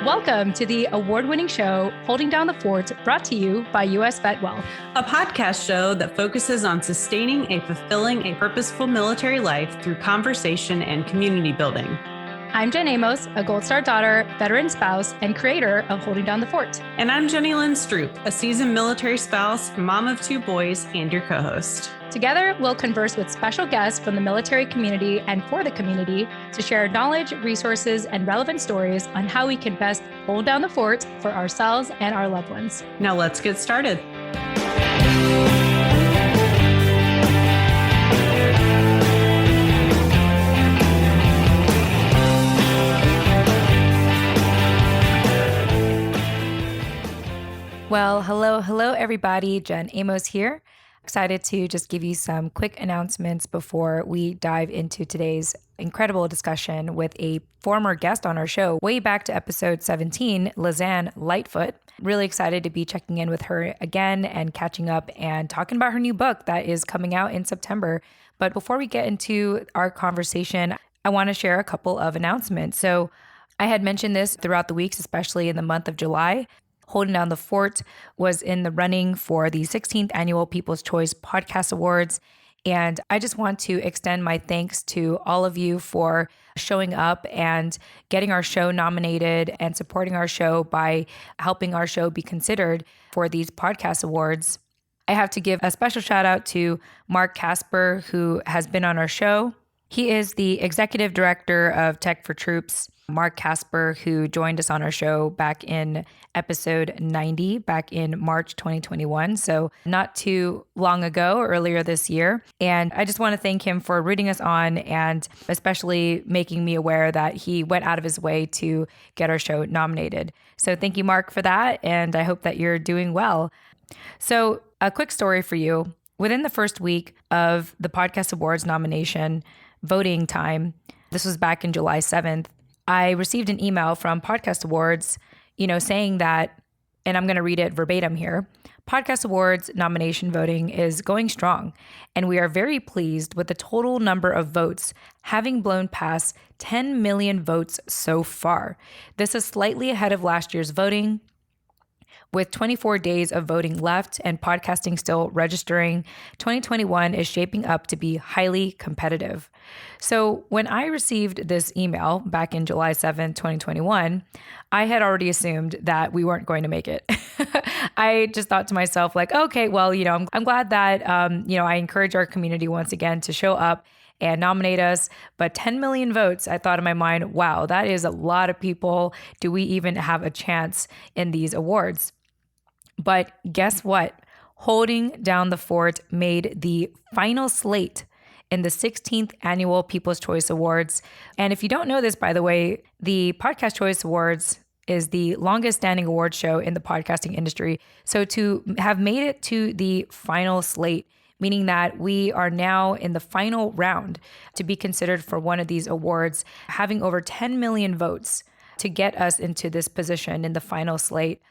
Welcome to the award-winning show, Holding Down the Fort, brought to you by US Vet Wealth, a podcast show that focuses on sustaining a fulfilling, purposeful military life through conversation and community building. I'm Jen Amos, a Gold Star daughter, veteran spouse, and creator of Holding Down the Fort. And I'm Jenny Lynn Stroop, a seasoned military spouse, mom of 2 boys, and your co-host. Together, we'll converse with special guests from the military community and for the community to share knowledge, resources, and relevant stories on how we can best hold down the fort for ourselves and our loved ones. Now let's get started. Well, hello, everybody. Jen Amos here. Excited to just give you some quick announcements before we dive into today's incredible discussion with a former guest on our show, way back to episode 17, Lizann Lightfoot. Really excited to be checking in with her again and catching up and talking about her new book that is coming out in September. But before we get into our conversation, I want to share a couple of announcements. So I had mentioned this throughout the weeks, especially in the month of July. Holding Down the Fort was in the running for the 16th Annual People's Choice Podcast Awards. And I just want to extend my thanks to all of you for showing up and getting our show nominated and supporting our show by helping our show be considered for these podcast awards. I have to give a special shout out to Mark Casper, who has been on our show. He is the executive director of Tech for Troops. Mark Casper, who joined us on our show back in episode 90, back in March 2021. So not too long ago, earlier this year. And I just want to thank him for rooting us on and especially making me aware that he went out of his way to get our show nominated. So thank you, Mark, for that. And I hope that you're doing well. So a quick story for you. Within the first week of the Podcast Awards nomination voting time, this was back in July 7th, I received an email from Podcast Awards, saying that, and I'm going to read it verbatim here, Podcast Awards nomination voting is going strong, and we are very pleased with the total number of votes having blown past 10 million votes so far. This is slightly ahead of last year's voting. With 24 days of voting left and podcasting still registering, 2021 is shaping up to be highly competitive. So when I received this email back in July 7, 2021, I had already assumed that we weren't going to make it. I just thought to myself, like, okay, well, I'm glad that, I encourage our community once again to show up and nominate us. But 10 million votes, I thought in my mind, wow, that is a lot of people. Do we even have a chance in these awards? But guess what? Holding Down the Fort made the final slate in the 16th Annual People's Choice Awards. And if you don't know this, by the way, the Podcast Choice Awards is the longest standing award show in the podcasting industry. So to have made it to the final slate, meaning that we are now in the final round to be considered for one of these awards, having over 10 million votes to get us into this position in the final slate,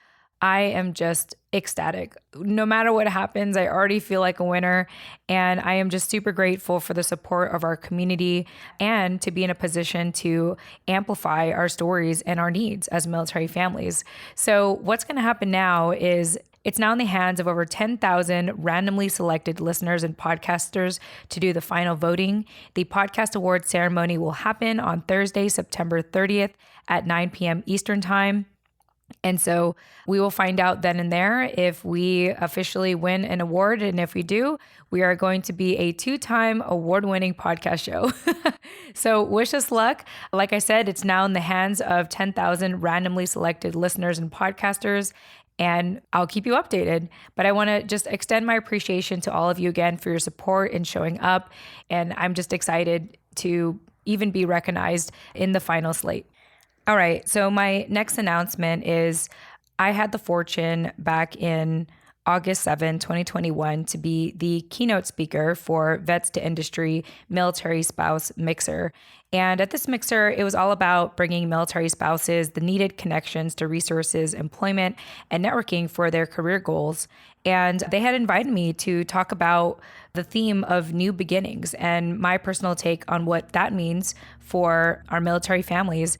I am just ecstatic. No matter what happens, I already feel like a winner. And I am just super grateful for the support of our community and to be in a position to amplify our stories and our needs as military families. So what's going to happen now is it's now in the hands of over 10,000 randomly selected listeners and podcasters to do the final voting. The Podcast Awards ceremony will happen on Thursday, September 30th at 9 p.m. Eastern Time. And so we will find out then and there if we officially win an award. And if we do, we are going to be a 2-time award-winning podcast show. So wish us luck. Like I said, it's now in the hands of 10,000 randomly selected listeners and podcasters. And I'll keep you updated. But I want to just extend my appreciation to all of you again for your support and showing up. And I'm just excited to even be recognized in the final slate. All right, so my next announcement is I had the fortune back in August 7, 2021 to be the keynote speaker for Vets to Industry Military Spouse Mixer. And at this mixer, it was all about bringing military spouses the needed connections to resources, employment, and networking for their career goals. And they had invited me to talk about the theme of new beginnings and my personal take on what that means for our military families.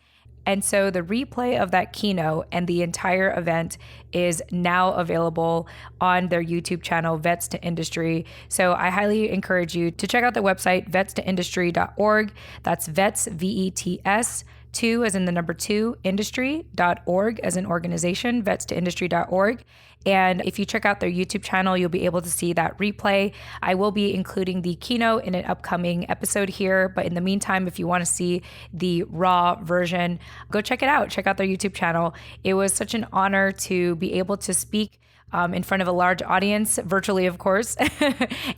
And so the replay of that keynote and the entire event is now available on their YouTube channel, Vets to Industry. So I highly encourage you to check out the website, vetstoindustry.org. That's vets, VETS, 2 as in the number 2, industry.org as an organization, vetstoindustry.org. And if you check out their YouTube channel, you'll be able to see that replay. I will be including the keynote in an upcoming episode here. But in the meantime, if you want to see the raw version, go check it out. Check out their YouTube channel. It was such an honor to be able to speak in front of a large audience, virtually, of course,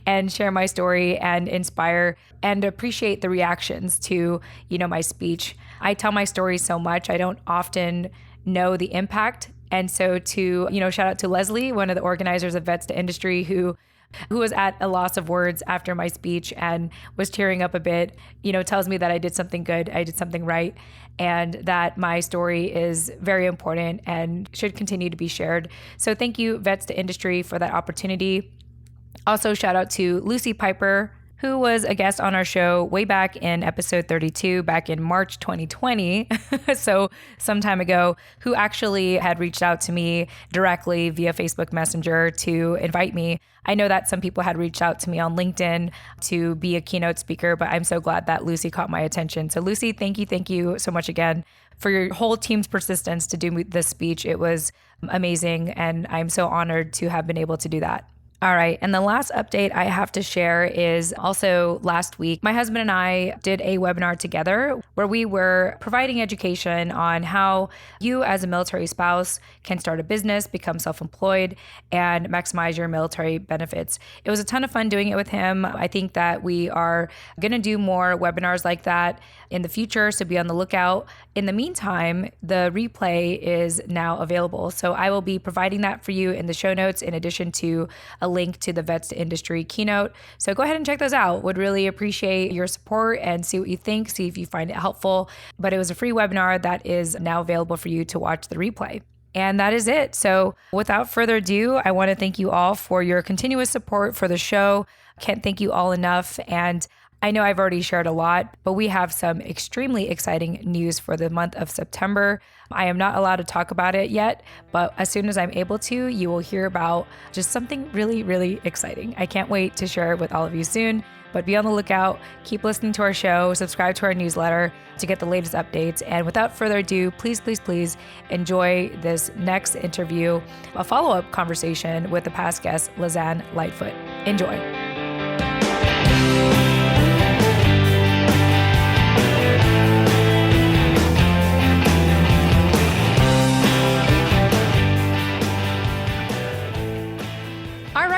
and share my story and inspire and appreciate the reactions to, my speech. I tell my story so much. I don't often know the impact. And so shout out to Leslie, one of the organizers of Vets to Industry, who was at a loss of words after my speech and was tearing up a bit, tells me that I did something good, I did something right, and that my story is very important and should continue to be shared. So thank you, Vets to Industry, for that opportunity. Also, shout out to Lucy Piper, who was a guest on our show way back in episode 32, back in March 2020, so some time ago, who actually had reached out to me directly via Facebook Messenger to invite me. I know that some people had reached out to me on LinkedIn to be a keynote speaker, but I'm so glad that Lucy caught my attention. So Lucy, thank you so much again for your whole team's persistence to do this speech. It was amazing, and I'm so honored to have been able to do that. All right. And the last update I have to share is also last week, my husband and I did a webinar together where we were providing education on how you as a military spouse can start a business, become self-employed, and maximize your military benefits. It was a ton of fun doing it with him. I think that we are going to do more webinars like that in the future, so be on the lookout. In the meantime, the replay is now available. So I will be providing that for you in the show notes, in addition to a link to the Vets to Industry keynote. So go ahead and check those out. Would really appreciate your support and see what you think, see if you find it helpful. But it was a free webinar that is now available for you to watch the replay. And that is it. So without further ado, I want to thank you all for your continuous support for the show. Can't thank you all enough. And I know I've already shared a lot, but we have some extremely exciting news for the month of September. I am not allowed to talk about it yet, but as soon as I'm able to, you will hear about just something really, really exciting. I can't wait to share it with all of you soon, but be on the lookout. Keep listening to our show, subscribe to our newsletter to get the latest updates. And without further ado, please enjoy this next interview, a follow-up conversation with the past guest, Lizann Lightfoot. Enjoy.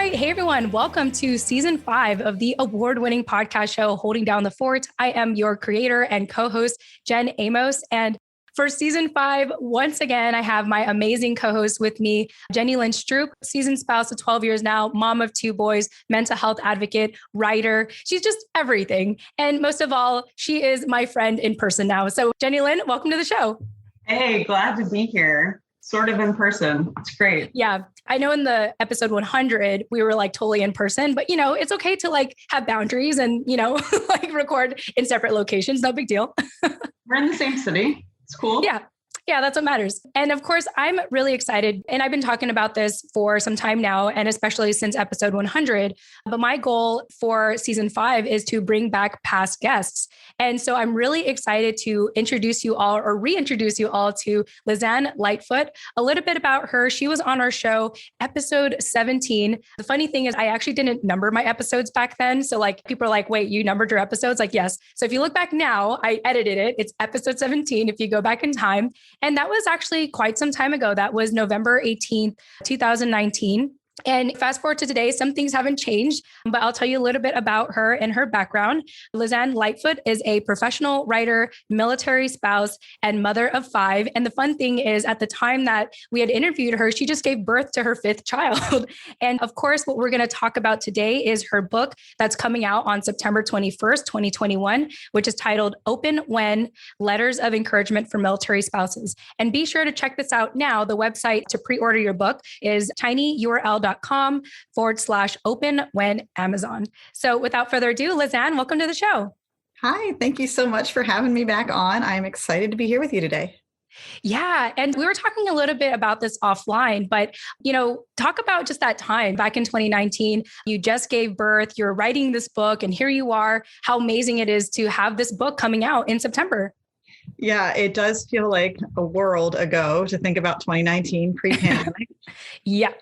Hey everyone, welcome to season 5 of the award-winning podcast show, Holding Down the Fort. I am your creator and co-host, Jen Amos. And for season 5, once again, I have my amazing co-host with me, Jenny Lynn Stroop, seasoned spouse of 12 years now, mom of 2 boys, mental health advocate, writer. She's just everything. And most of all, she is my friend in person now. So Jenny Lynn, welcome to the show. Hey, glad to be here. Sort of in person. It's great. Yeah. I know in the episode 100, we were like totally in person, but it's okay to like have boundaries and, like record in separate locations. No big deal. We're in the same city. It's cool. Yeah, that's what matters. And of course, I'm really excited. And I've been talking about this for some time now, and especially since episode 100. But my goal for season 5 is to bring back past guests. And so I'm really excited to introduce you all or reintroduce you all to Lizann Lightfoot. A little bit about her. She was on our show, episode 17. The funny thing is I actually didn't number my episodes back then. So like people are like, wait, you numbered your episodes? Like, yes. So if you look back now, I edited it. It's episode 17 if you go back in time. And that was actually quite some time ago. That was November 18th, 2019. And fast forward to today, some things haven't changed, but I'll tell you a little bit about her and her background. Lizann Lightfoot is a professional writer, military spouse, and mother of 5. And the fun thing is at the time that we had interviewed her, she just gave birth to her 5th child. And of course, what we're going to talk about today is her book that's coming out on September 21st, 2021, which is titled Open When: Letters of Encouragement for Military Spouses. And be sure to check this out now. The website to pre-order your book is tinyurl.com/open when Amazon. So without further ado, Lizann, welcome to the show. Hi, thank you so much for having me back on. I'm excited to be here with you today. Yeah. And we were talking a little bit about this offline, but, talk about just that time back in 2019. You just gave birth, you're writing this book, and here you are, how amazing it is to have this book coming out in September. Yeah, it does feel like a world ago to think about 2019 pre-pandemic. Yeah.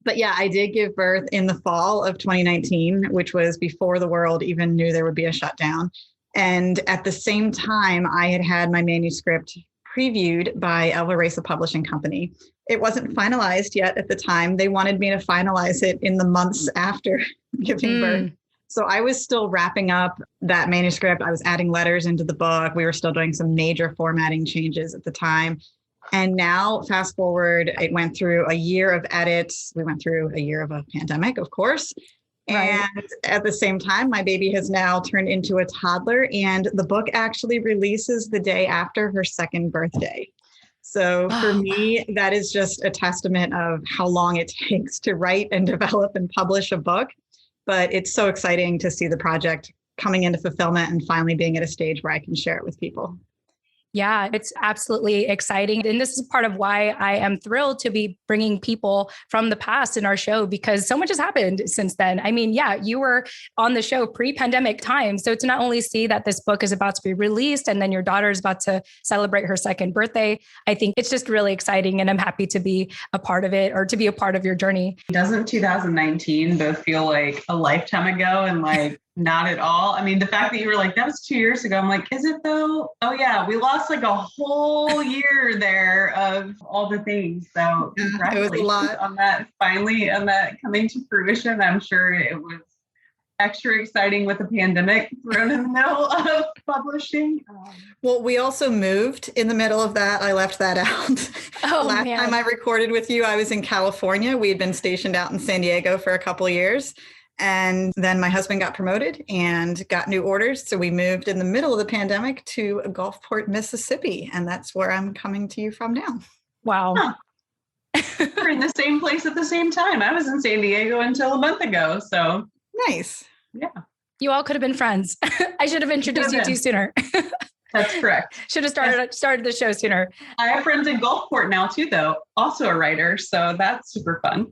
But yeah, I did give birth in the fall of 2019, which was before the world even knew there would be a shutdown. And at the same time, I had my manuscript previewed by Elva Raisa Publishing Company. It wasn't finalized yet at the time. They wanted me to finalize it in the months after giving birth. So I was still wrapping up that manuscript. I was adding letters into the book. We were still doing some major formatting changes at the time. And now, fast forward, it went through a year of edits. We went through a year of a pandemic, of course. Right. And at the same time, my baby has now turned into a toddler, and the book actually releases the day after her second birthday. So for me, that is just a testament of how long it takes to write and develop and publish a book. But it's so exciting to see the project coming into fulfillment and finally being at a stage where I can share it with people. Yeah, it's absolutely exciting. And this is part of why I am thrilled to be bringing people from the past in our show, because so much has happened since then. I mean, yeah, you were on the show pre-pandemic time. So to not only see that this book is about to be released and then your daughter is about to celebrate her second birthday, I think it's just really exciting. And I'm happy to be a part of it, or to be a part of your journey. Doesn't 2019 both feel like a lifetime ago and like not at all? I mean, the fact that you were like, that was 2 years ago. I'm like, is it though? Oh yeah, we lost like a whole year there of all the things. So congratulations it was a lot on that, finally, on that coming to fruition. I'm sure it was extra exciting with the pandemic thrown in the middle of publishing. Well, we also moved in the middle of that. I left that out. Last time I recorded with you, I was in California. We had been stationed out in San Diego for a couple of years. And then my husband got promoted and got new orders. So we moved in the middle of the pandemic to Gulfport, Mississippi. And that's where I'm coming to you from now. Wow. Huh. We're in the same place at the same time. I was in San Diego until a month ago. So nice. Yeah. You all could have been friends. I should have introduced you two sooner. That's correct. Should have started the show sooner. I have friends in Gulfport now too, though, also a writer. So that's super fun.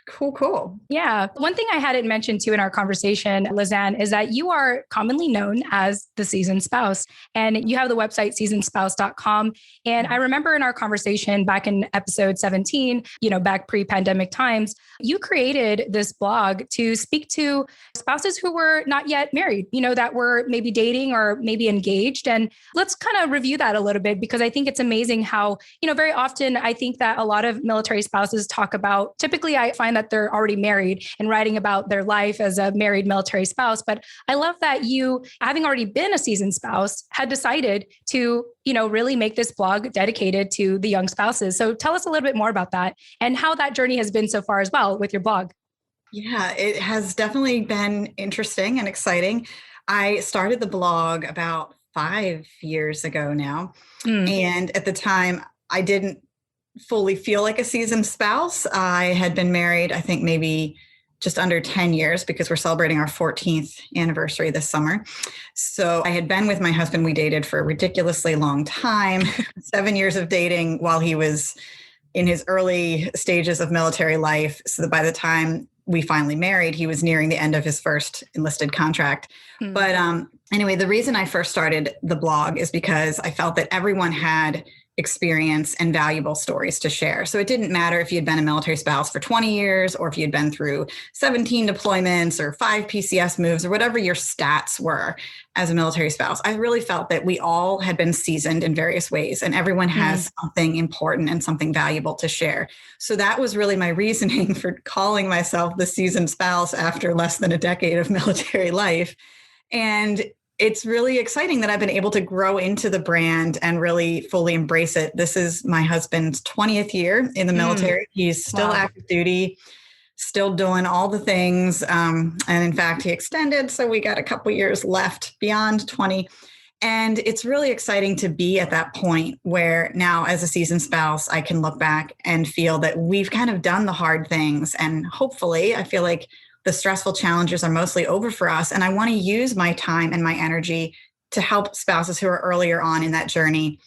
Cool. Yeah. One thing I hadn't mentioned too in our conversation, Lizann, is that you are commonly known as the seasoned spouse, and you have the website seasonedspouse.com. And I remember in our conversation back in episode 17, back pre-pandemic times, you created this blog to speak to spouses who were not yet married, that were maybe dating or maybe engaged. And let's kind of review that a little bit, because I think it's amazing how, very often I think that a lot of military spouses talk about, typically I find that they're already married and writing about their life as a married military spouse. But I love that you, having already been a seasoned spouse, had decided to, really make this blog dedicated to the young spouses. So tell us a little bit more about that and how that journey has been so far as well with your blog. Yeah, it has definitely been interesting and exciting. I started the blog about 5 years ago now. And at the time, I didn't fully feel like a seasoned spouse. I had been married, I think maybe just under 10 years, because we're celebrating our 14th anniversary this summer. So I had been with my husband. We dated for a ridiculously long time, 7 years of dating while he was in his early stages of military life. So that by the time we finally married, he was nearing the end of his first enlisted contract. But anyway, the reason I first started the blog is because I felt that everyone had experience and valuable stories to share. So it didn't matter if you had been a military spouse for 20 years, or if you had been through 17 deployments or 5 PCS moves, or whatever your stats were as a military spouse. I really felt that we all had been seasoned in various ways, and everyone has something important and something valuable to share. So that was really my reasoning for calling myself the seasoned spouse after less than a decade of military life. And it's really exciting that I've been able to grow into the brand and really fully embrace it. This is my husband's 20th year in the military. He's still active duty, still doing all the things. And in fact, he extended. So we got a couple years left beyond 20. And it's really exciting to be at that point where now, as a seasoned spouse, I can look back and feel that we've kind of done the hard things. And hopefully, I feel like the stressful challenges are mostly over for us. And I want to use my time and my energy to help spouses who are earlier on in that journey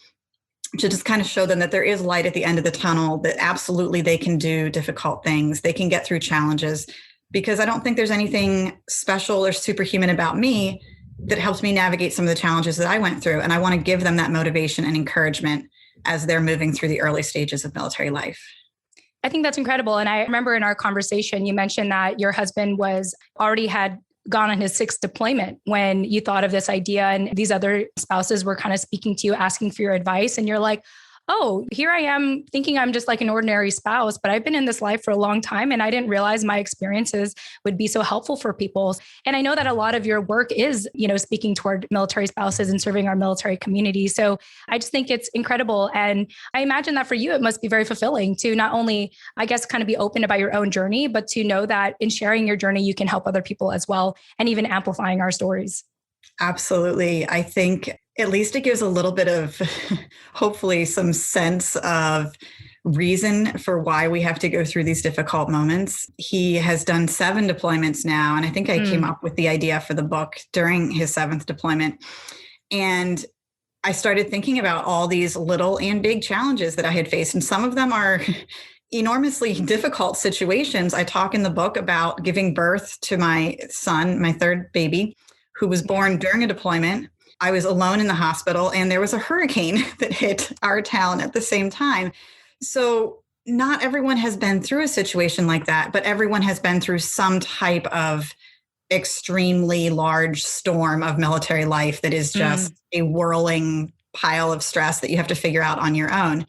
to just kind of show them that there is light at the end of the tunnel, that absolutely they can do difficult things. They can get through challenges, because I don't think there's anything special or superhuman about me that helps me navigate some of the challenges that I went through. And I want to give them that motivation and encouragement as they're moving through the early stages of military life. I think that's incredible. And I remember in our conversation, you mentioned that your husband had gone on his 6th deployment when you thought of this idea, and these other spouses were kind of speaking to you, asking for your advice. And you're like, oh, here I am thinking I'm just like an ordinary spouse, but I've been in this life for a long time and I didn't realize my experiences would be so helpful for people. And I know that a lot of your work is, speaking toward military spouses and serving our military community. So I just think it's incredible. And I imagine that for you, it must be very fulfilling to not only, I guess, kind of be open about your own journey, but to know that in sharing your journey, you can help other people as well, and even amplifying our stories. Absolutely. I think at least it gives a little bit of, hopefully, some sense of reason for why we have to go through these difficult moments. He has done 7 deployments now. And I think I came up with the idea for the book during his 7th deployment. And I started thinking about all these little and big challenges that I had faced. And some of them are enormously difficult situations. I talk in the book about giving birth to my son, my 3rd baby, who was born during a deployment. I was alone in the hospital, and there was a hurricane that hit our town at the same time. So not everyone has been through a situation like that, but everyone has been through some type of extremely large storm of military life that is just a whirling pile of stress that you have to figure out on your own.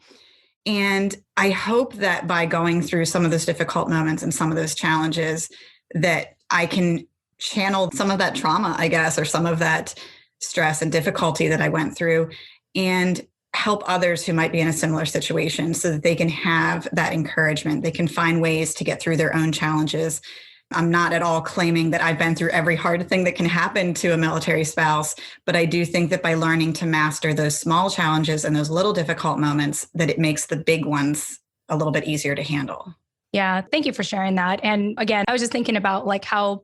And I hope that by going through some of those difficult moments and some of those challenges, that I can channel some of that trauma, I guess, or some of that stress and difficulty that I went through, and help others who might be in a similar situation so that they can have that encouragement. They can find ways to get through their own challenges. I'm not at all claiming that I've been through every hard thing that can happen to a military spouse, but I do think that by learning to master those small challenges and those little difficult moments, that it makes the big ones a little bit easier to handle. Yeah, thank you for sharing that. And again, I was just thinking about like how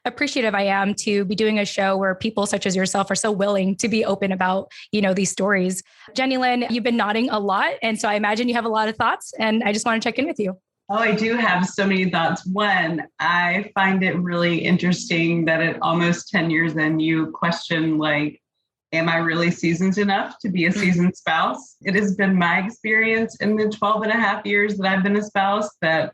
appreciative I am to be doing a show where people such as yourself are so willing to be open about, these stories. Jenny Lynn, you've been nodding a lot. And so I imagine you have a lot of thoughts, and I just want to check in with you. Oh, I do have so many thoughts. One, I find it really interesting that at almost 10 years in, you question, like, am I really seasoned enough to be a seasoned spouse? It has been my experience in the 12 and a half years that I've been a spouse that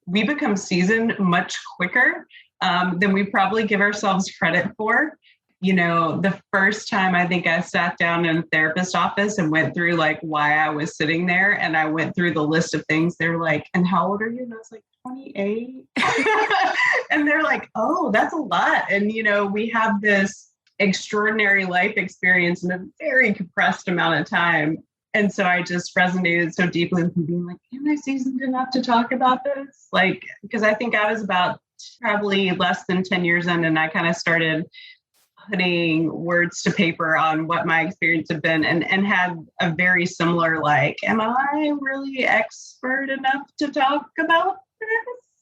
we become seasoned much quicker than we probably give ourselves credit for. The first time I think I sat down in a therapist's office and went through like why I was sitting there, and I went through the list of things. They're like, and how old are you? And I was like, 28. And they're like, oh, that's a lot. And, we have this extraordinary life experience in a very compressed amount of time. And so I just resonated so deeply with being like, am I seasoned enough to talk about this? Like, because I think I was about probably less than 10 years in, and I kind of started putting words to paper on what my experience had been, and had a very similar, like, am I really expert enough to talk about this?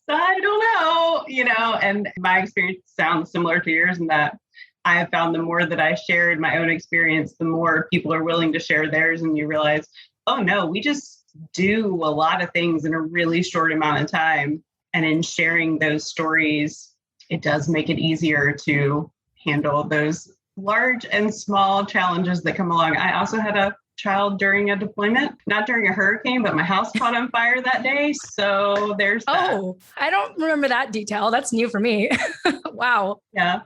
I don't know, and my experience sounds similar to yours in that I have found the more that I shared my own experience, the more people are willing to share theirs, and you realize, oh no, we just do a lot of things in a really short amount of time. And in sharing those stories, it does make it easier to handle those large and small challenges that come along. I also had a child during a deployment, not during a hurricane, but my house caught on fire that day. So there's that. Oh, I don't remember that detail. That's new for me. Wow. Yeah.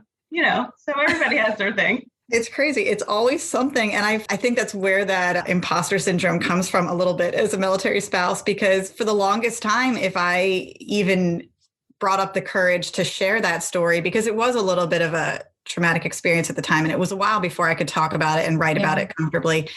So everybody has their thing. It's crazy. It's always something. And I think that's where that imposter syndrome comes from a little bit as a military spouse, because for the longest time, if I even brought up the courage to share that story, because it was a little bit of a traumatic experience at the time, and it was a while before I could talk about it and write about it comfortably.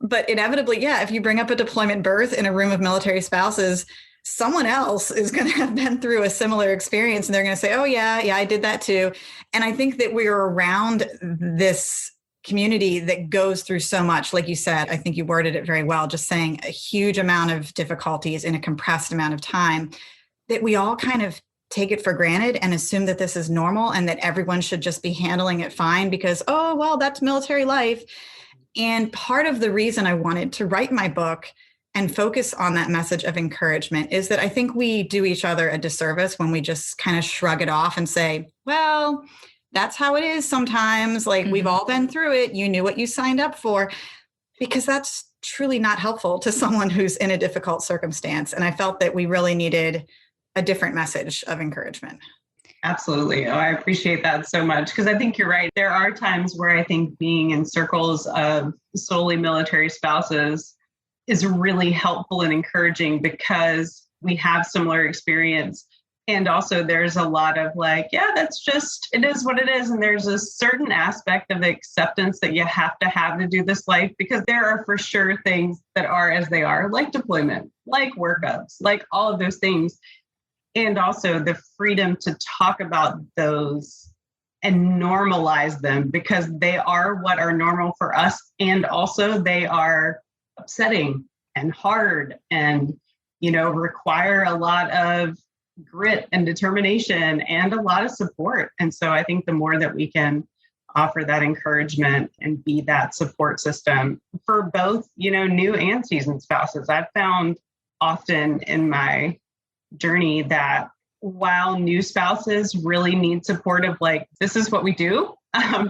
But inevitably, if you bring up a deployment birth in a room of military spouses, someone else is going to have been through a similar experience, and they're going to say, oh yeah, I did that too. And I think that we're around this community that goes through so much. Like you said, I think you worded it very well, just saying a huge amount of difficulties in a compressed amount of time, that we all kind of take it for granted and assume that this is normal and that everyone should just be handling it fine because, oh, well, that's military life. And part of the reason I wanted to write my book and focus on that message of encouragement is that I think we do each other a disservice when we just kind of shrug it off and say, well, that's how it is sometimes. Like, we've all been through it. You knew what you signed up for, because that's truly not helpful to someone who's in a difficult circumstance. And I felt that we really needed a different message of encouragement. Absolutely. Oh, I appreciate that so much, because I think you're right. There are times where I think being in circles of solely military spouses is really helpful and encouraging, because we have similar experience. And also there's a lot of like, yeah, that's just, it is what it is. And there's a certain aspect of acceptance that you have to do this life, because there are for sure things that are as they are, like deployment, like workups, like all of those things. And also the freedom to talk about those and normalize them, because they are what are normal for us. And also they are upsetting and hard and, require a lot of grit and determination and a lot of support. And so I think the more that we can offer that encouragement and be that support system for both, new and seasoned spouses, I've found often in my journey that while new spouses really need support of like, this is what we do,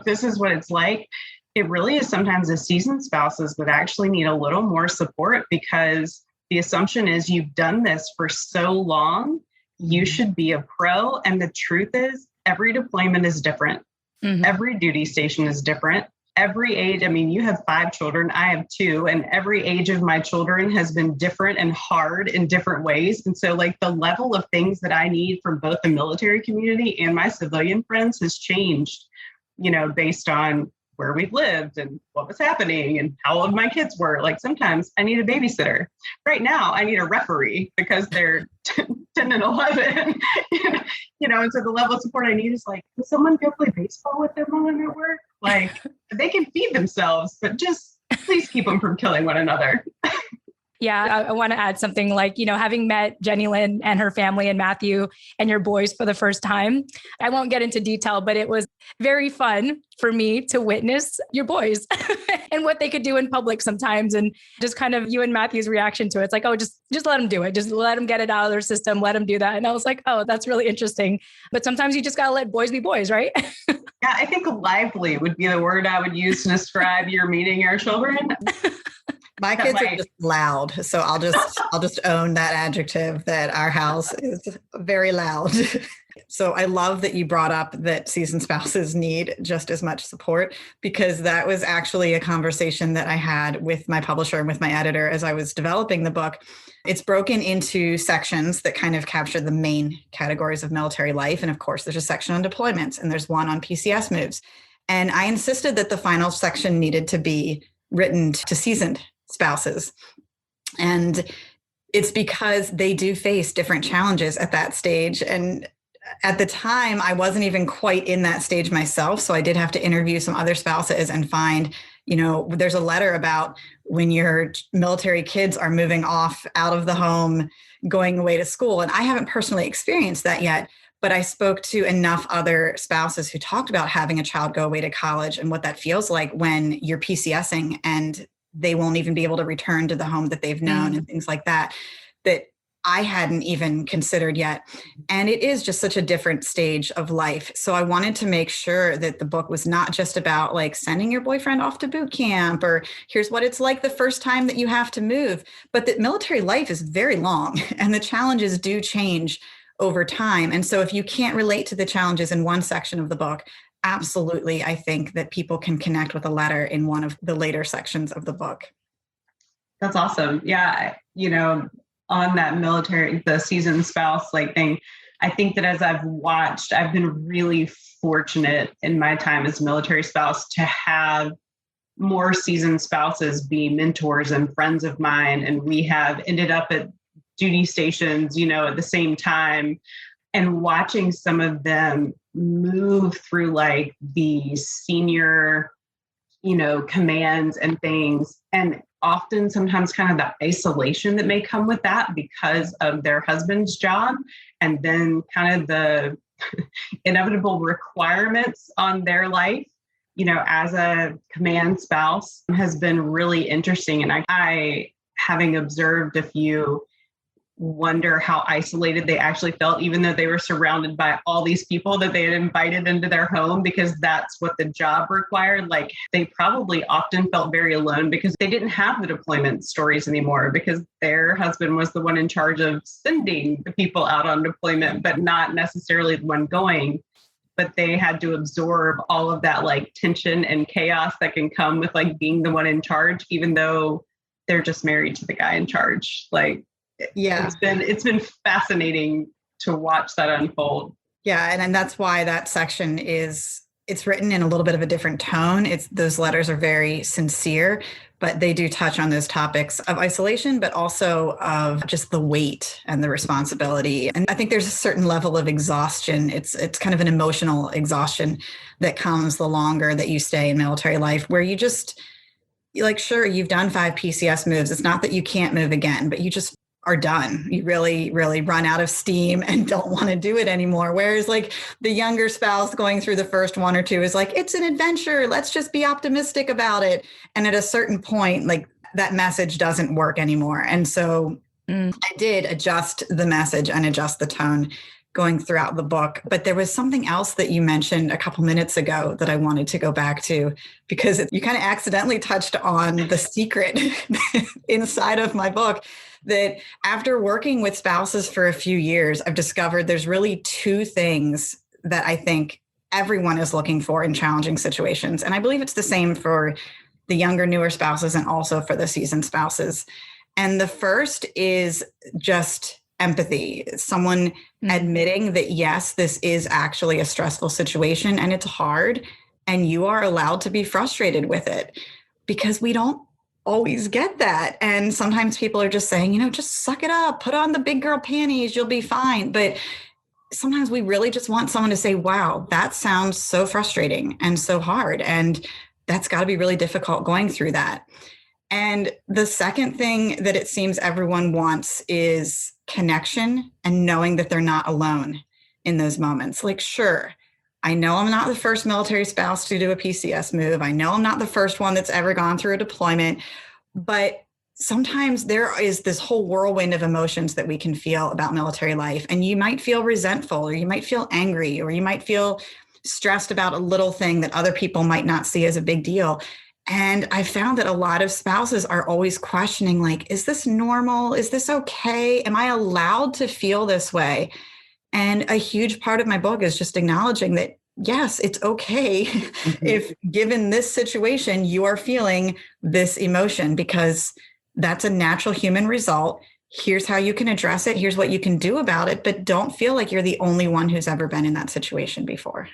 this is what it's like, it really is sometimes the seasoned spouses that actually need a little more support, because the assumption is you've done this for so long, you should be a pro. And the truth is every deployment is different. Every duty station is different. Every age, you have 5 children, I have 2, and every age of my children has been different and hard in different ways. And so like the level of things that I need from both the military community and my civilian friends has changed, based on where we've lived and what was happening and how old my kids were. Like sometimes I need a babysitter. Right now I need a referee because they're 10 and 11, and so the level of support I need is like, can someone go play baseball with their mom at work? Like they can feed themselves, but just please keep them from killing one another. Yeah, I want to add something like, having met Jenny Lynn and her family and Matthew and your boys for the first time, I won't get into detail, but it was very fun for me to witness your boys and what they could do in public sometimes. And just kind of you and Matthew's reaction to it. It's like, oh, just let them do it. Just let them get it out of their system. Let them do that. And I was like, oh, that's really interesting. But sometimes you just got to let boys be boys, right? Yeah, I think lively would be the word I would use to describe your meeting your children. My kids are just loud. So I'll just own that adjective, that our house is very loud. So I love that you brought up that seasoned spouses need just as much support, because that was actually a conversation that I had with my publisher and with my editor as I was developing the book. It's broken into sections that kind of capture the main categories of military life. And of course, there's a section on deployments and there's one on PCS moves. And I insisted that the final section needed to be written to seasoned spouses. And it's because they do face different challenges at that stage. And at the time, I wasn't even quite in that stage myself. So I did have to interview some other spouses and find, there's a letter about when your military kids are moving off out of the home, going away to school. And I haven't personally experienced that yet, but I spoke to enough other spouses who talked about having a child go away to college and what that feels like when you're PCSing and they won't even be able to return to the home that they've known and things like that, that I hadn't even considered yet. And it is just such a different stage of life. So I wanted to make sure that the book was not just about like sending your boyfriend off to boot camp or here's what it's like the first time that you have to move, but that military life is very long and the challenges do change over time. And so if you can't relate to the challenges in one section of the book, absolutely, I think that people can connect with a letter in one of the later sections of the book. That's awesome. Yeah. On that military, the seasoned spouse thing, I think that as I've watched, I've been really fortunate in my time as a military spouse to have more seasoned spouses be mentors and friends of mine. And we have ended up at duty stations, at the same time, and watching some of them move through the senior, commands and things. And often sometimes kind of the isolation that may come with that because of their husband's job. And then kind of the inevitable requirements on their life as a command spouse has been really interesting. And I having observed a few, wonder how isolated they actually felt, even though they were surrounded by all these people that they had invited into their home, because that's what the job required. Like, they probably often felt very alone because they didn't have the deployment stories anymore, because their husband was the one in charge of sending the people out on deployment, but not necessarily the one going. But they had to absorb all of that like tension and chaos that can come with like being the one in charge, even though they're just married to the guy in charge. Like, yeah, it's been fascinating to watch that unfold. Yeah, and that's why that section it's written in a little bit of a different tone. Those letters are very sincere, but they do touch on those topics of isolation, but also of just the weight and the responsibility. And I think there's a certain level of exhaustion. It's kind of an emotional exhaustion that comes the longer that you stay in military life, where you just, like, sure, you've done 5 PCS moves. It's not that you can't move again, but you just are done. You really, really run out of steam and don't want to do it anymore. Whereas like the younger spouse going through the first 1 or 2 is like, it's an adventure. Let's just be optimistic about it. And at a certain point, like, that message doesn't work anymore. And so I did adjust the message and adjust the tone going throughout the book. But there was something else that you mentioned a couple minutes ago that I wanted to go back to, because you kind of accidentally touched on the secret inside of my book. That after working with spouses for a few years, I've discovered there's really 2 things that I think everyone is looking for in challenging situations. And I believe it's the same for the younger, newer spouses and also for the seasoned spouses. And the first is just empathy, someone admitting that, yes, this is actually a stressful situation and it's hard, and you are allowed to be frustrated with it, because we don't always get that. And sometimes people are just saying, just suck it up, put on the big girl panties, you'll be fine. But sometimes we really just want someone to say, wow, that sounds so frustrating and so hard. And that's got to be really difficult going through that. And the second thing that it seems everyone wants is connection and knowing that they're not alone in those moments. Like, sure, I know I'm not the first military spouse to do a PCS move. I know I'm not the first one that's ever gone through a deployment, but sometimes there is this whole whirlwind of emotions that we can feel about military life. And you might feel resentful, or you might feel angry, or you might feel stressed about a little thing that other people might not see as a big deal. And I found that a lot of spouses are always questioning, like, is this normal? Is this okay? Am I allowed to feel this way? And a huge part of my book is just acknowledging that, yes, it's okay if, given this situation, you are feeling this emotion, because that's a natural human result. Here's how you can address it. Here's what you can do about it. But don't feel like you're the only one who's ever been in that situation before.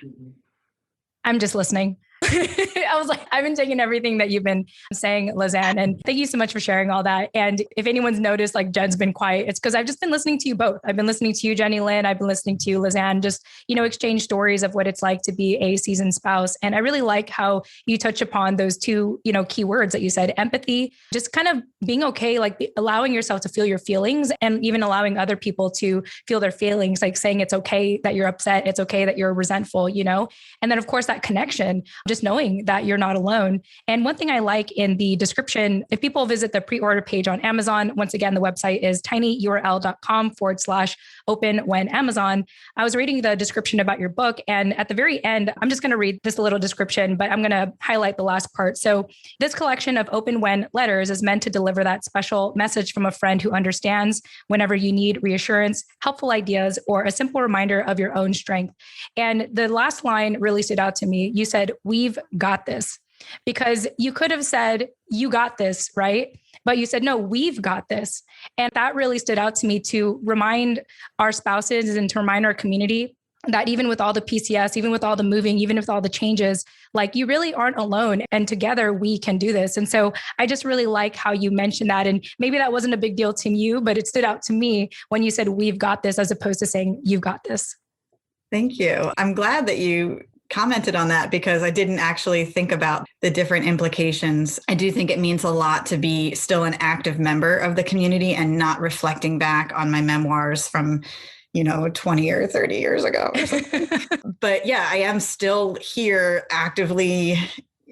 I'm just listening. I was like, I've been taking everything that you've been saying, Lizann, and thank you so much for sharing all that. And if anyone's noticed, like, Jen's been quiet, it's because I've just been listening to you both. I've been listening to you, Jenny Lynn. I've been listening to you, Lizann, just, exchange stories of what it's like to be a seasoned spouse. And I really like how you touch upon those 2, key words that you said: empathy, just kind of being okay, like allowing yourself to feel your feelings, and even allowing other people to feel their feelings, like saying it's okay that you're upset. It's okay that you're resentful, and then of course that connection, just knowing that you're not alone. And one thing I like in the description, if people visit the pre-order page on Amazon, once again, the website is tinyurl.com/open when Amazon. I was reading the description about your book, and at the very end, I'm just going to read this little description, but I'm going to highlight the last part. So this collection of open when letters is meant to deliver that special message from a friend who understands whenever you need reassurance, helpful ideas, or a simple reminder of your own strength. And the last line really stood out to me. You said, "We've got this," because you could have said, "You got this," right? But you said, "No, we've got this." And that really stood out to me, to remind our spouses and to remind our community that even with all the PCS, even with all the moving, even with all the changes, like, you really aren't alone, and together we can do this. And so I just really like how you mentioned that. And maybe that wasn't a big deal to you, but it stood out to me when you said, "We've got this," as opposed to saying, "You've got this." Thank you. I'm glad that you commented on that, because I didn't actually think about the different implications. I do think it means a lot to be still an active member of the community and not reflecting back on my memoirs from 20 or 30 years ago or something. But yeah, I am still here actively,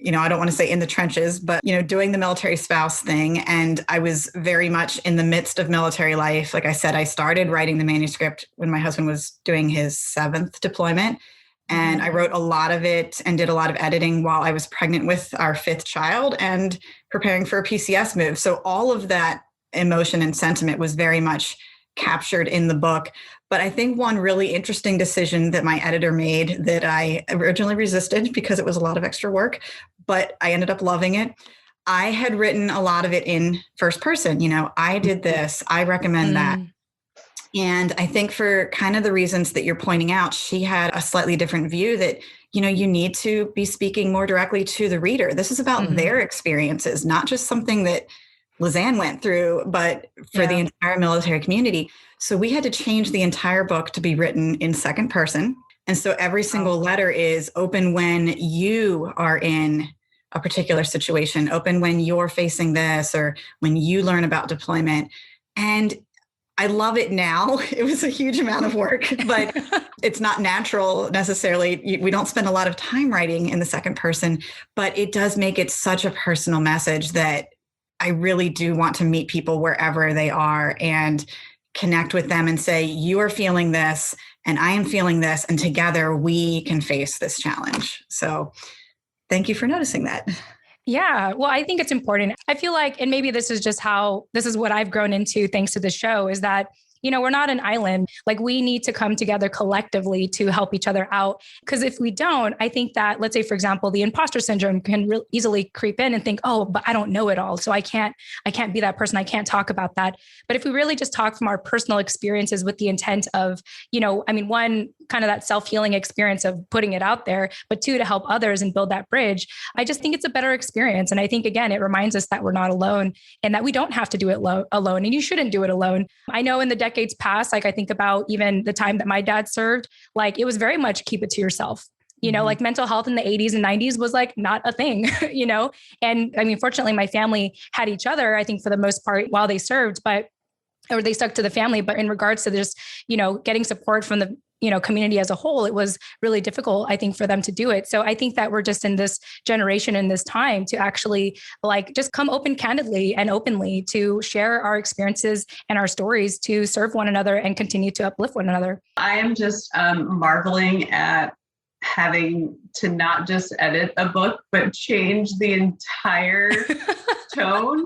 I don't want to say in the trenches, but, doing the military spouse thing. And I was very much in the midst of military life. Like I said, I started writing the manuscript when my husband was doing his 7th deployment. And I wrote a lot of it and did a lot of editing while I was pregnant with our 5th child and preparing for a PCS move. So all of that emotion and sentiment was very much captured in the book. But I think one really interesting decision that my editor made that I originally resisted because it was a lot of extra work, but I ended up loving it. I had written a lot of it in first person. I did this, I recommend that. And I think for kind of the reasons that you're pointing out, she had a slightly different view that, you need to be speaking more directly to the reader. This is about their experiences, not just something that Lizann went through, but for the entire military community. So we had to change the entire book to be written in second person. And so every single letter is open when you are in a particular situation, open when you're facing this, or when you learn about deployment. And I love it now. It was a huge amount of work, but it's not natural necessarily. We don't spend a lot of time writing in the second person, but it does make it such a personal message that I really do want to meet people wherever they are and connect with them and say, you are feeling this and I am feeling this, and together we can face this challenge. So thank you for noticing that. Yeah. Well, I think it's important. I feel like, and maybe this is what I've grown into thanks to the show, is that, we're not an island. Like, we need to come together collectively to help each other out. Because if we don't, I think that, let's say, for example, the imposter syndrome can easily creep in and think, oh, but I don't know it all. So I can't be that person. I can't talk about that. But if we really just talk from our personal experiences with the intent of, one, kind of that self-healing experience of putting it out there, but 2, to help others and build that bridge, I just think it's a better experience. And I think, again, it reminds us that we're not alone and that we don't have to do it alone, and you shouldn't do it alone. I know in the decades past, like I think about even the time that my dad served, like it was very much keep it to yourself. Like mental health in the 80s and 90s was like not a thing, and fortunately my family had each other, I think for the most part while they served, or they stuck to the family. But in regards to just, getting support from the, community as a whole, it was really difficult, I think, for them to do it. So I think that we're just in this generation, in this time, to actually just come open candidly and openly to share our experiences and our stories to serve one another and continue to uplift one another. I am just marveling at having to not just edit a book, but change the entire tone.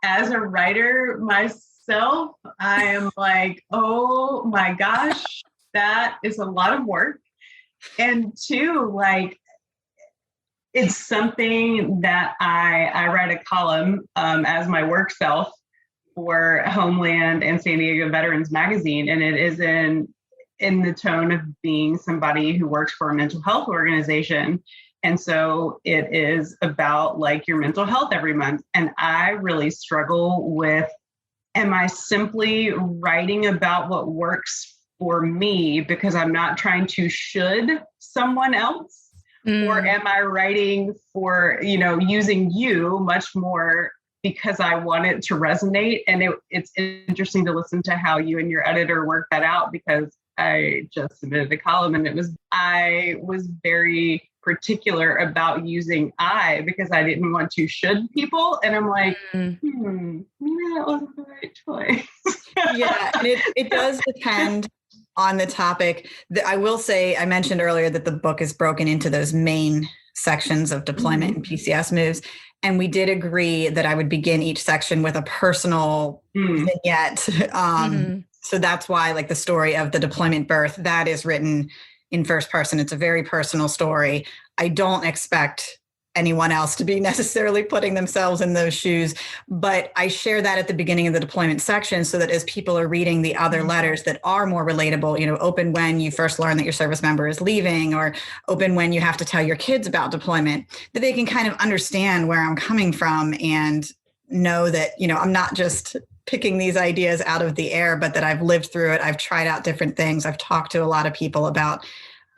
As a writer myself, I am like, oh my gosh, that is a lot of work. And 2, it's something that I write a column as my work self for Homeland and San Diego Veterans Magazine. And it is in the tone of being somebody who works for a mental health organization. And so it is about your mental health every month. And I really struggle with, am I simply writing about what works for me because I'm not trying to should someone else? Or am I writing for, using you much more because I want it to resonate? And it's interesting to listen to how you and your editor work that out, because I just submitted a column and I was very particular about using I because I didn't want to should people. And I'm like, maybe that wasn't the right choice. Yeah. And it does depend on the topic. I will say, I mentioned earlier that the book is broken into those main sections of deployment and PCS moves. And we did agree that I would begin each section with a personal vignette. So that's why the story of the deployment birth, that is written in first person. It's a very personal story. I don't expect anyone else to be necessarily putting themselves in those shoes, but I share that at the beginning of the deployment section so that as people are reading the other letters that are more relatable, open when you first learn that your service member is leaving, or open when you have to tell your kids about deployment, that they can kind of understand where I'm coming from and know that, I'm not just picking these ideas out of the air, but that I've lived through it. I've tried out different things. I've talked to a lot of people about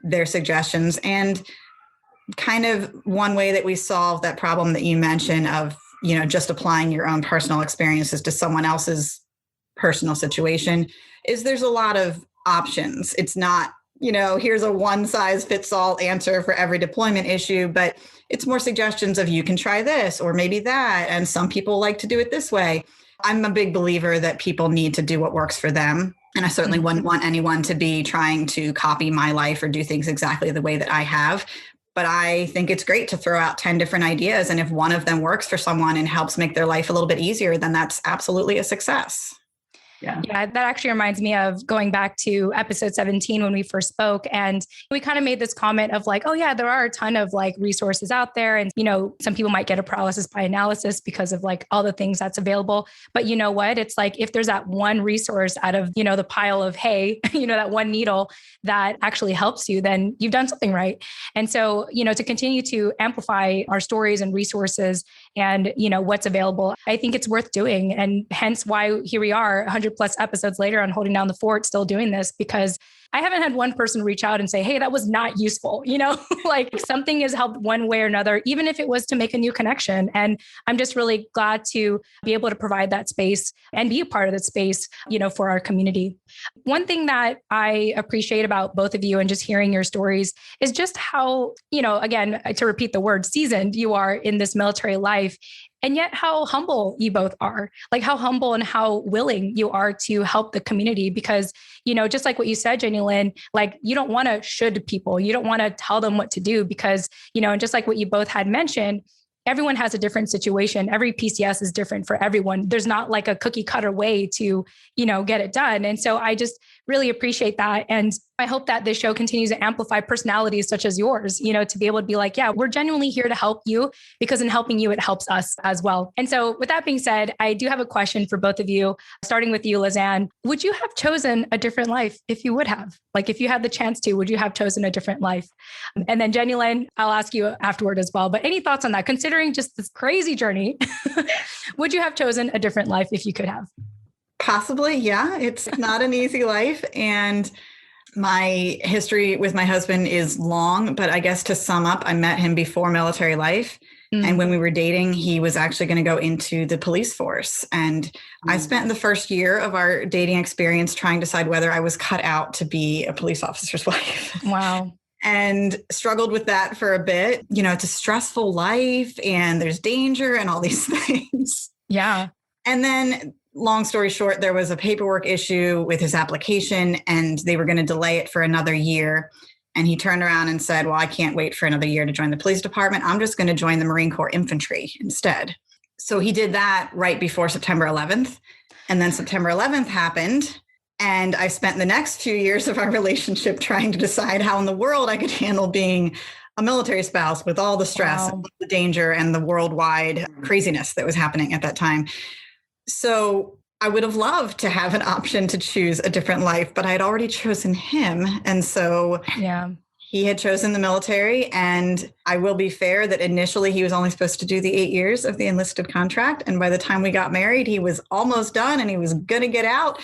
their suggestions. And kind of one way that we solve that problem that you mentioned of, just applying your own personal experiences to someone else's personal situation is there's a lot of options. It's not, here's a one size fits all answer for every deployment issue, but it's more suggestions of you can try this or maybe that. And some people like to do it this way. I'm a big believer that people need to do what works for them. And I certainly wouldn't want anyone to be trying to copy my life or do things exactly the way that I have. But I think it's great to throw out 10 different ideas. And if one of them works for someone and helps make their life a little bit easier, then that's absolutely a success. Yeah, that actually reminds me of going back to episode 17 when we first spoke. And we kind of made this comment of like, oh yeah, there are a ton of like resources out there. And, some people might get a paralysis by analysis because of like all the things that's available. But you know what? It's like, if there's that one resource out of, the pile of hay, that one needle that actually helps you, then you've done something right. And so, to continue to amplify our stories and resources and, what's available, I think it's worth doing. And hence why here we are 100 plus episodes later on Holding Down the Fort, still doing this, because I haven't had one person reach out and say, hey, that was not useful. Like something has helped one way or another, even if it was to make a new connection. And I'm just really glad to be able to provide that space and be a part of that space, for our community. One thing that I appreciate about both of you and just hearing your stories is just how, again, to repeat the word seasoned you are in this military life. And yet how humble you both are, like how humble and how willing you are to help the community. Because, just like what you said, Jenny Lynn, like you don't want to should people, you don't want to tell them what to do because, and just like what you both had mentioned, everyone has a different situation. Every PCS is different for everyone. There's not like a cookie cutter way to, get it done. And so I just really appreciate that. And I hope that this show continues to amplify personalities such as yours, to be able to be like, yeah, we're genuinely here to help you because in helping you, it helps us as well. And so with that being said, I do have a question for both of you, starting with you, Lizann. Would you have chosen a different life if you would have? Like if you had the chance to, would you have chosen a different life? And then Jenny Lynn, I'll ask you afterward as well. But any thoughts on that, considering just this crazy journey, would you have chosen a different life if you could have? Possibly, yeah. It's not an easy life. And my history with my husband is long, but I guess to sum up, I met him before military life. And when we were dating, he was actually going to go into the police force. And I spent the first year of our dating experience trying to decide whether I was cut out to be a police officer's wife. Wow. And struggled with that for a bit. It's a stressful life and there's danger and all these things. Yeah. And then long story short, there was a paperwork issue with his application and they were going to delay it for another year. And he turned around and said, well, I can't wait for another year to join the police department. I'm just going to join the Marine Corps infantry instead. So he did that right before September 11th. And then September 11th happened. And I spent the next few years of our relationship trying to decide how in the world I could handle being a military spouse with all the stress, and the danger, and the worldwide craziness that was happening at that time. So I would have loved to have an option to choose a different life, but I had already chosen him. And so he had chosen the military. And I will be fair that initially he was only supposed to do the 8 years of the enlisted contract. And by the time we got married, he was almost done and he was going to get out.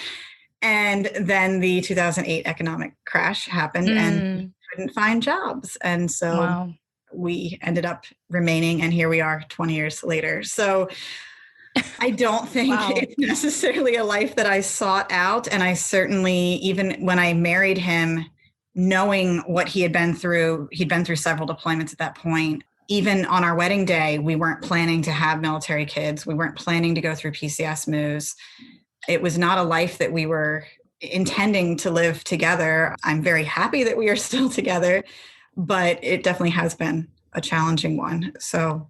And then the 2008 economic crash happened and couldn't find jobs. And so we ended up remaining. And here we are 20 years later. So I don't think it's necessarily a life that I sought out. And I certainly, even when I married him, knowing what he had been through, he'd been through several deployments at that point. Even on our wedding day, we weren't planning to have military kids. We weren't planning to go through PCS moves. It was not a life that we were intending to live together. I'm very happy that we are still together, but it definitely has been a challenging one. So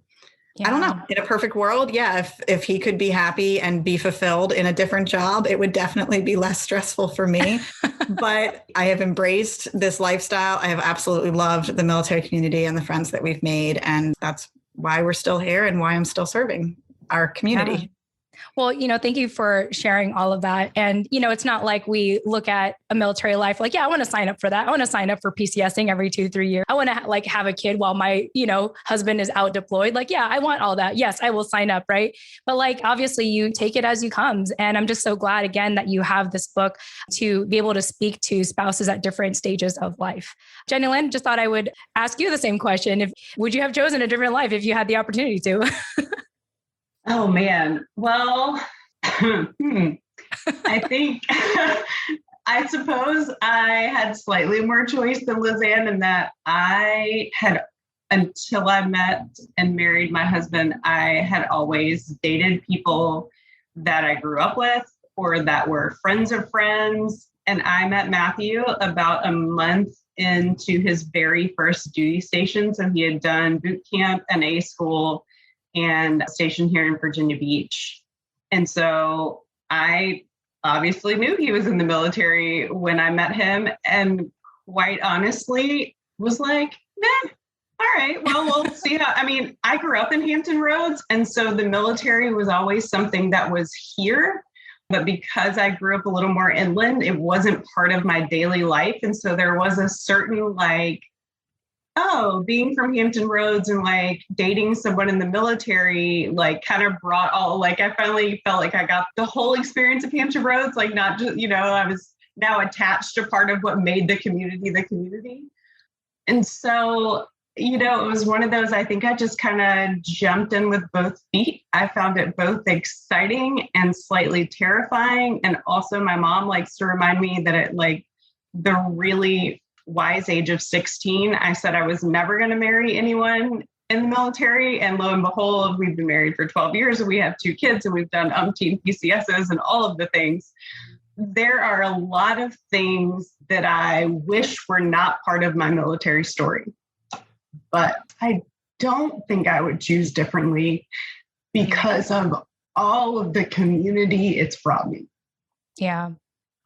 I don't know. In a perfect world, if he could be happy and be fulfilled in a different job, it would definitely be less stressful for me. But I have embraced this lifestyle. I have absolutely loved the military community and the friends that we've made. And that's why we're still here and why I'm still serving our community. Yeah. Well, thank you for sharing all of that. And, it's not like we look at a military life like, I want to sign up for that. I want to sign up for PCSing every 2-3 years. I want to have a kid while my, husband is out deployed. Like, I want all that. Yes, I will sign up. Right. But obviously you take it as you comes. And I'm just so glad again that you have this book to be able to speak to spouses at different stages of life. Jenny Lynn, just thought I would ask you the same question. Would you have chosen a different life if you had the opportunity to? Oh, man. Well, I think I suppose I had slightly more choice than Lizann in that I had, until I met and married my husband, I had always dated people that I grew up with or that were friends of friends. And I met Matthew about a month into his very first duty station. So he had done boot camp and A school and stationed here in Virginia Beach. And so I obviously knew he was in the military when I met him, and quite honestly was like, all right, well, we'll see how, I mean, I grew up in Hampton Roads. And so the military was always something that was here. But because I grew up a little more inland, it wasn't part of my daily life. And so there was a certain like, oh, being from Hampton Roads and like dating someone in the military, like kind of brought all, like I finally felt like I got the whole experience of Hampton Roads, like not just, I was now attached to part of what made the community the community. And so, it was one of those, I think I just kind of jumped in with both feet. I found it both exciting and slightly terrifying. And also my mom likes to remind me that at like the really wise age of 16, I said I was never going to marry anyone in the military. And lo and behold, we've been married for 12 years and we have 2 kids and we've done umpteen PCSs and all of the things. There are a lot of things that I wish were not part of my military story. But I don't think I would choose differently because of all of the community it's brought me. Yeah.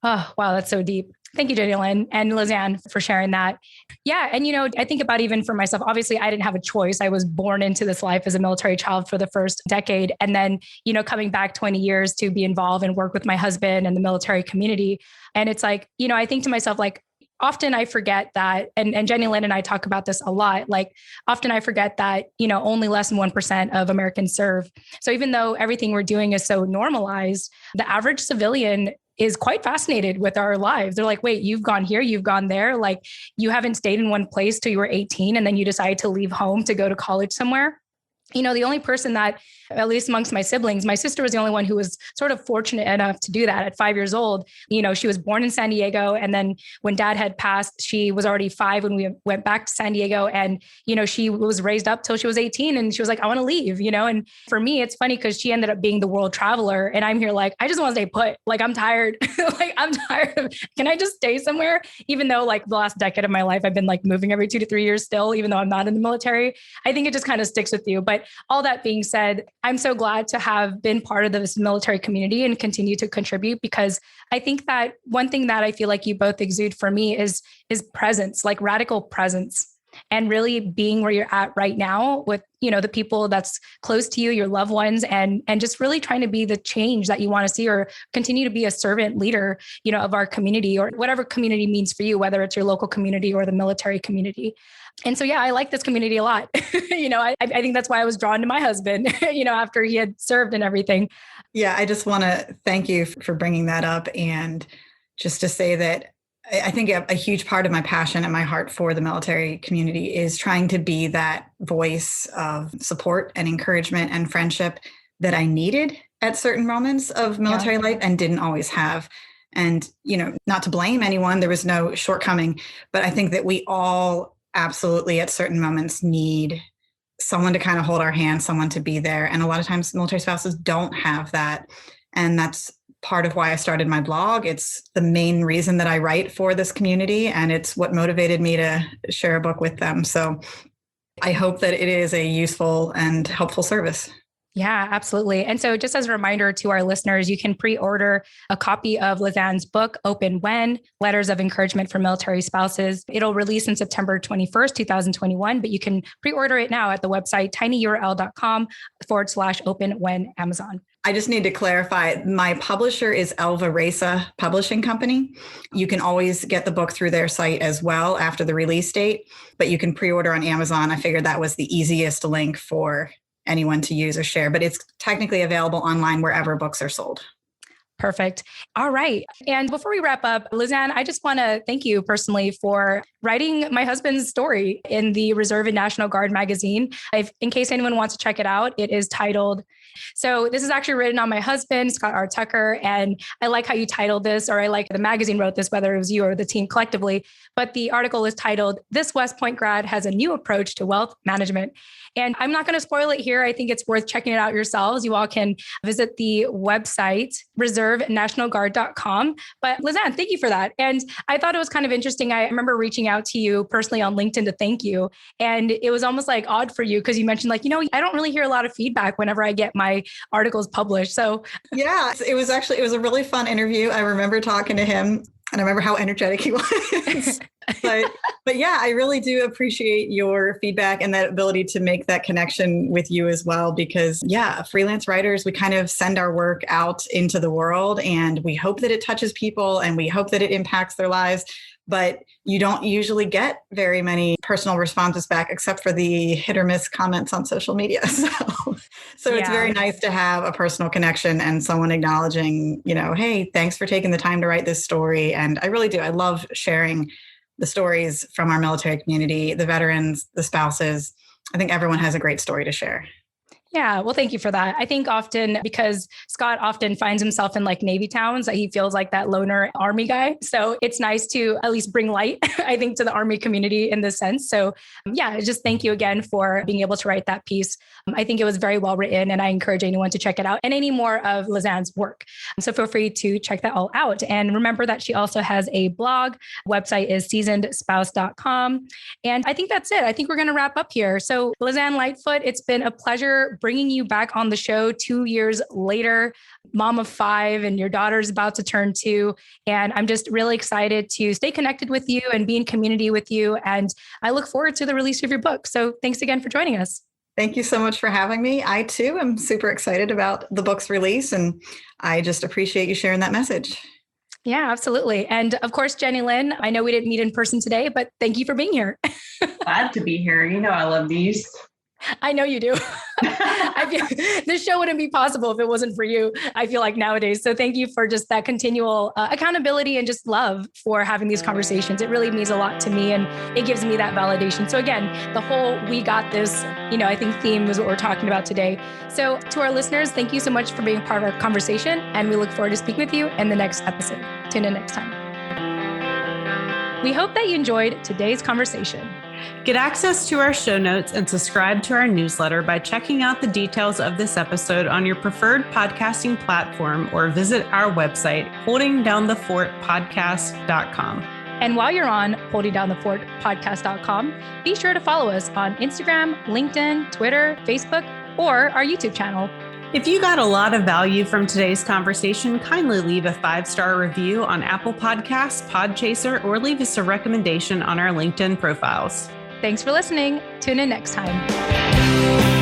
Oh, wow. That's so deep. Thank you, Jadielynn and Lizann, for sharing that. Yeah. And, I think about even for myself, obviously, I didn't have a choice. I was born into this life as a military child for the first decade. And then, coming back 20 years to be involved and work with my husband and the military community. And it's like, I think to myself, like, often I forget that, and Jadielynn and I talk about this a lot, like often I forget that, only less than 1% of Americans serve. So even though everything we're doing is so normalized, the average civilian is quite fascinated with our lives. They're like, wait, you've gone here, you've gone there. Like you haven't stayed in one place till you were 18 and then you decided to leave home to go to college somewhere. The only person that, at least amongst my siblings, my sister was the only one who was sort of fortunate enough to do that at 5 years old. She was born in San Diego. And then when dad had passed, she was already 5 when we went back to San Diego. And, she was raised up till she was 18 and she was like, I want to leave, And for me, it's funny because she ended up being the world traveler. And I'm here like, I just want to stay put. Like, I'm tired. I'm tired of, can I just stay somewhere? Even though like the last decade of my life, I've been like moving every 2 to 3 years still, even though I'm not in the military. I think it just kind of sticks with you. But all that being said, I'm so glad to have been part of this military community and continue to contribute, because I think that one thing that I feel like you both exude for me is presence, like radical presence, and really being where you're at right now with, the people that's close to you, your loved ones, and just really trying to be the change that you want to see, or continue to be a servant leader, of our community, or whatever community means for you, whether it's your local community or the military community. And so, yeah, I like this community a lot. I think that's why I was drawn to my husband, after he had served and everything. Yeah, I just want to thank you for bringing that up. And just to say that I think a huge part of my passion and my heart for the military community is trying to be that voice of support and encouragement and friendship that I needed at certain moments of military life and didn't always have. And, not to blame anyone, there was no shortcoming, but I think that we all absolutely at certain moments need someone to kind of hold our hand, someone to be there. And a lot of times military spouses don't have that. And that's part of why I started my blog. It's the main reason that I write for this community, and it's what motivated me to share a book with them. So I hope that it is a useful and helpful service. Yeah, absolutely. And so just as a reminder to our listeners, you can pre-order a copy of Lizann's book, Open When, Letters of Encouragement for Military Spouses. It'll release in September 21st, 2021, but you can pre-order it now at the website tinyurl.com/open when Amazon. I just need to clarify, my publisher is Elva Reza Publishing Company. You can always get the book through their site as well after the release date, but you can pre-order on Amazon. I figured that was the easiest link for anyone to use or share, but it's technically available online wherever books are sold. Perfect. All right. And before we wrap up, Lizann, I just want to thank you personally for writing my husband's story in the Reserve and National Guard magazine. In case anyone wants to check it out, it is titled. So this is actually written on my husband, Scott R. Tucker. And I like how you titled this, or I like the magazine wrote this, whether it was you or the team collectively. But the article is titled, "This West Point grad has a new approach to wealth management." And I'm not going to spoil it here. I think it's worth checking it out yourselves. You all can visit the website, reservenationalguard.com. But Lizann, thank you for that. And I thought it was kind of interesting. I remember reaching out to you personally on LinkedIn to thank you. And it was almost like odd for you because you mentioned like, I don't really hear a lot of feedback whenever I get my articles published. So yeah, it was a really fun interview. I remember talking to him and I remember how energetic he was. But yeah, I really do appreciate your feedback and that ability to make that connection with you as well, because yeah, freelance writers, we kind of send our work out into the world and we hope that it touches people and we hope that it impacts their lives. But you don't usually get very many personal responses back, except for the hit or miss comments on social media. So it's very nice to have a personal connection and someone acknowledging, hey, thanks for taking the time to write this story. And I really do. I love sharing the stories from our military community, the veterans, the spouses. I think everyone has a great story to share. Yeah. Well, thank you for that. I think often because Scott often finds himself in like Navy towns, that he feels like that loner Army guy. So it's nice to at least bring light, I think, to the Army community in this sense. So yeah, just thank you again for being able to write that piece. I think it was very well written and I encourage anyone to check it out and any more of Lizann's work. So feel free to check that all out. And remember that she also has a blog. Website is seasonedspouse.com. And I think that's it. I think we're going to wrap up here. So Lizann Lightfoot, it's been a pleasure bringing you back on the show 2 years later, mom of 5, and your daughter's about to turn 2. And I'm just really excited to stay connected with you and be in community with you. And I look forward to the release of your book. So thanks again for joining us. Thank you so much for having me. I too am super excited about the book's release, and I just appreciate you sharing that message. Yeah, absolutely. And of course, Jenny Lynn, I know we didn't meet in person today, but thank you for being here. Glad to be here. I love these. I know you do. This show wouldn't be possible if it wasn't for you, I feel like nowadays. So thank you for just that continual accountability and just love for having these conversations. It really means a lot to me and it gives me that validation. So again, the whole "we got this," I think theme is what we're talking about today. So to our listeners, thank you so much for being part of our conversation. And we look forward to speaking with you in the next episode. Tune in next time. We hope that you enjoyed today's conversation. Get access to our show notes and subscribe to our newsletter by checking out the details of this episode on your preferred podcasting platform or visit our website, holdingdownthefortpodcast.com. And while you're on holdingdownthefortpodcast.com, be sure to follow us on Instagram, LinkedIn, Twitter, Facebook, or our YouTube channel. If you got a lot of value from today's conversation, kindly leave a 5-star review on Apple Podcasts, Podchaser, or leave us a recommendation on our LinkedIn profiles. Thanks for listening. Tune in next time.